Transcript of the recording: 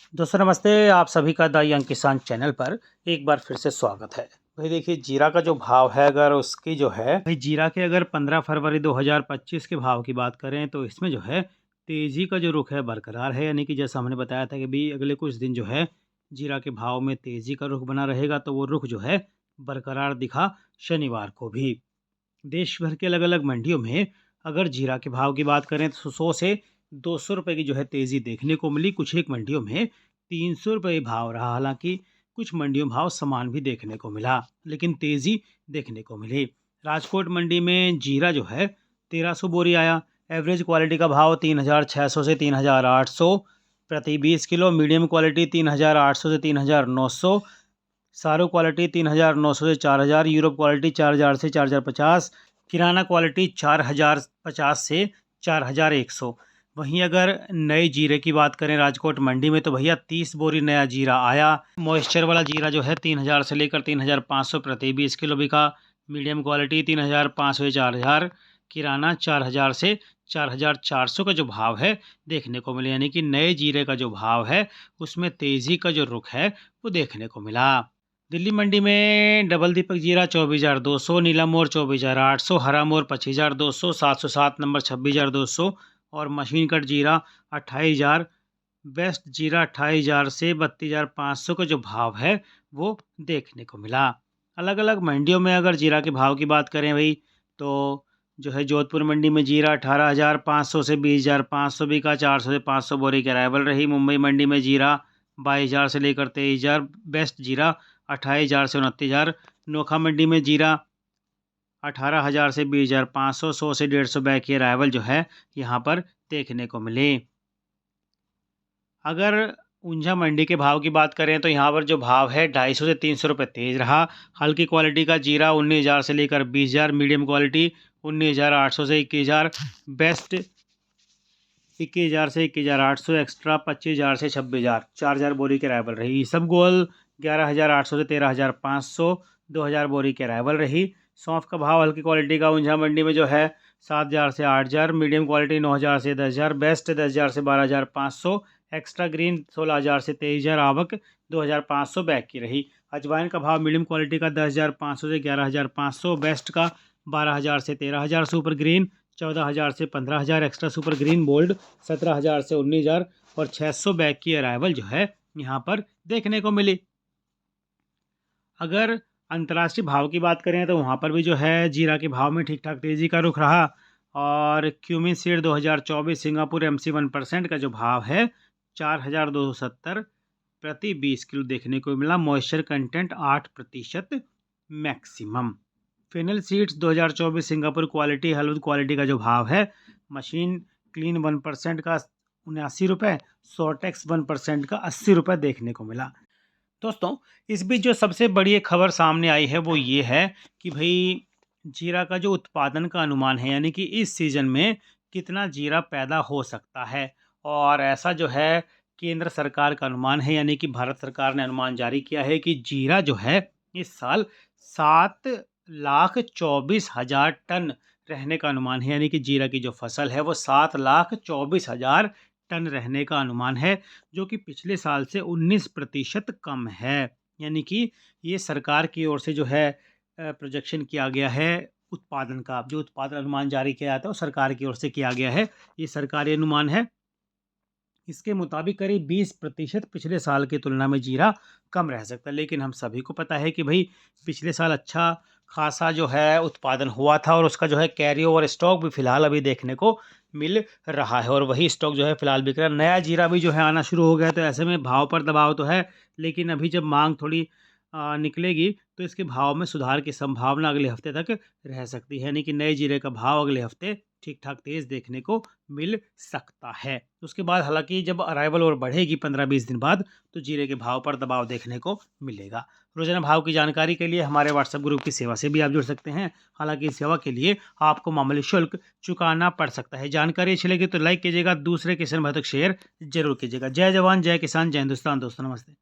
दोस्तों नमस्ते, आप सभी का द यंग किसान चैनल पर एक बार फिर से स्वागत है। भाई देखिए, जीरा का जो भाव है, अगर उसकी जो है भाई जीरा के अगर 15 फरवरी 2025 के भाव की बात करें तो इसमें जो है तेज़ी का जो रुख है बरकरार है। यानी कि जैसा हमने बताया था कि भाई अगले कुछ दिन जो है जीरा के भाव में तेज़ी का रुख बना रहेगा, तो वो रुख जो है बरकरार दिखा शनिवार को भी। देश भर के अलग अलग मंडियों में अगर जीरा के भाव की बात करें तो 100 से 200 रुपये की जो है तेज़ी देखने को मिली। कुछ एक मंडियों में 300 रुपये भाव रहा। हालांकि कुछ मंडियों में भाव समान भी देखने को मिला, लेकिन तेज़ी देखने को मिली। राजकोट मंडी में जीरा जो है 1300 बोरी आया। एवरेज क्वालिटी का भाव 3600 से 3800 प्रति 20 किलो। मीडियम क्वालिटी 3800 से 3900। सारो क्वालिटी 3900 से 4000। यूरोप क्वालिटी 4000 से 4050। किराना क्वालिटी 4050 से 4100। वहीं अगर नए जीरे की बात करें राजकोट मंडी में, तो भैया 30 बोरी नया जीरा आया। मॉइस्चर वाला जीरा जो है 3000 से लेकर 3500 प्रति 20 किलो बिका। मीडियम क्वालिटी 3500 से 4000। किराना 4000 से 4400 का जो भाव है देखने को मिला। यानी कि नए जीरे का जो भाव है उसमें तेज़ी का जो रुख है वो देखने को मिला। दिल्ली मंडी में डबल दीपक जीरा 24,200, नीला मोर 24,800, हरा मोर 25,200, 707 नंबर 26,200 और मशीन कट जीरा 28,000। बेस्ट जीरा 28,000 से 32,500 का जो भाव है वो देखने को मिला। अलग अलग मंडियों में अगर जीरा के भाव की बात करें भाई, तो जो है जोधपुर मंडी में जीरा 18,500 से 20,500 बिका। 400 से 500 बोरी की अराइवल रही। मुंबई मंडी में जीरा 22,000 से लेकर 23,000। बेस्ट जीरा 28,000 से 29,000। नोखा मंडी में जीरा 18,000 से 20,500। 100 से 150 बैग की अराइवल जो है यहाँ पर देखने को मिली। अगर ऊंझा मंडी के भाव की बात करें तो यहाँ पर जो भाव है 250 से 300 रुपये तेज़ रहा। हल्की क्वालिटी का जीरा 19,000 से लेकर 20,000। मीडियम क्वालिटी 19,800 से 21,000। बेस्ट 21,000 से 21,800। एक्स्ट्रा 25,000 से 26,000। 4,000 बोरी की अराइवल रही। सब गोल 11,800 से 13,500। 2,000 बोरी की अराइवल रही। सौंफ का भाव हल्की क्वालिटी का ऊंझा मंडी में जो है 7,000 से 8,000। मीडियम क्वालिटी 9,000 से 10,000। बेस्ट 10,000 से 12,500। एक्स्ट्रा ग्रीन 16,000 से 23,000। आवक 2,500 बैग की रही। अजवाइन का भाव मीडियम क्वालिटी का 10,500 से 11,500। बेस्ट का 12,000 से 13,000। सुपर ग्रीन 14,000 से 15,000। एक्स्ट्रा सुपर ग्रीन बोल्ड 17,000 से 19,000 और 600 बैग की अराइवल जो है यहाँ पर देखने को मिली। अगर अंतर्राष्ट्रीय भाव की बात करें तो वहाँ पर भी जो है जीरा के भाव में ठीक ठाक तेज़ी का रुख रहा। और क्यूमिन सीड 2024 सिंगापुर MC 1% का जो भाव है 4,270 प्रति 20 किलो देखने को मिला। Moisture content 8% maximum. Fennel seeds 2024 Singapore quality हल्द क्वालिटी का जो भाव है मशीन क्लीन 1% का 79 रुपये। सॉटेक्स 1% का 80 रुपये देखने को मिला। दोस्तों, इस बीच जो सबसे बड़ी एक खबर सामने आई है वो ये है कि भाई जीरा का जो उत्पादन का अनुमान है, यानी कि इस सीज़न में कितना जीरा पैदा हो सकता है। और ऐसा जो है केंद्र सरकार का अनुमान है, यानी कि भारत सरकार ने अनुमान जारी किया है कि जीरा जो है इस साल 7,24,000 टन रहने का अनुमान है। यानी कि जीरा की जो फसल है वो 7,24,000 टन रहने का अनुमान है, जो कि पिछले साल से 19% कम है। यानी कि ये सरकार की ओर से जो है प्रोजेक्शन किया गया है उत्पादन का। जो उत्पादन अनुमान जारी किया जाता है वो सरकार की ओर से किया गया है। ये सरकारी अनुमान है। इसके मुताबिक करीब 20% पिछले साल की तुलना में जीरा कम रह सकता है। लेकिन हम सभी को पता है कि भाई पिछले साल अच्छा खासा जो है उत्पादन हुआ था और उसका जो है कैरी ओवर स्टॉक भी फ़िलहाल अभी देखने को मिल रहा है। और वही स्टॉक जो है फ़िलहाल बिक रहा है। नया जीरा भी जो है आना शुरू हो गया, तो ऐसे में भाव पर दबाव तो है, लेकिन अभी जब मांग थोड़ी निकलेगी तो इसके भाव में सुधार की संभावना अगले हफ्ते तक रह सकती है। यानी कि नए जीरे का भाव अगले हफ्ते ठीक ठाक तेज़ देखने को मिल सकता है। उसके बाद हालांकि जब अराइवल और बढ़ेगी 15-20 दिन बाद, तो जीरे के भाव पर दबाव देखने को मिलेगा। रोजाना भाव की जानकारी के लिए हमारे व्हाट्सएप ग्रुप की सेवा से भी आप जुड़ सकते हैं। हालांकि इस सेवा के लिए आपको मामूली शुल्क चुकाना पड़ सकता है। जानकारी अच्छी लगी तो लाइक कीजिएगा, दूसरे किसान भाई तक शेयर जरूर कीजिएगा। जय जवान जय किसान जय हिंदुस्तान। दोस्तों नमस्ते।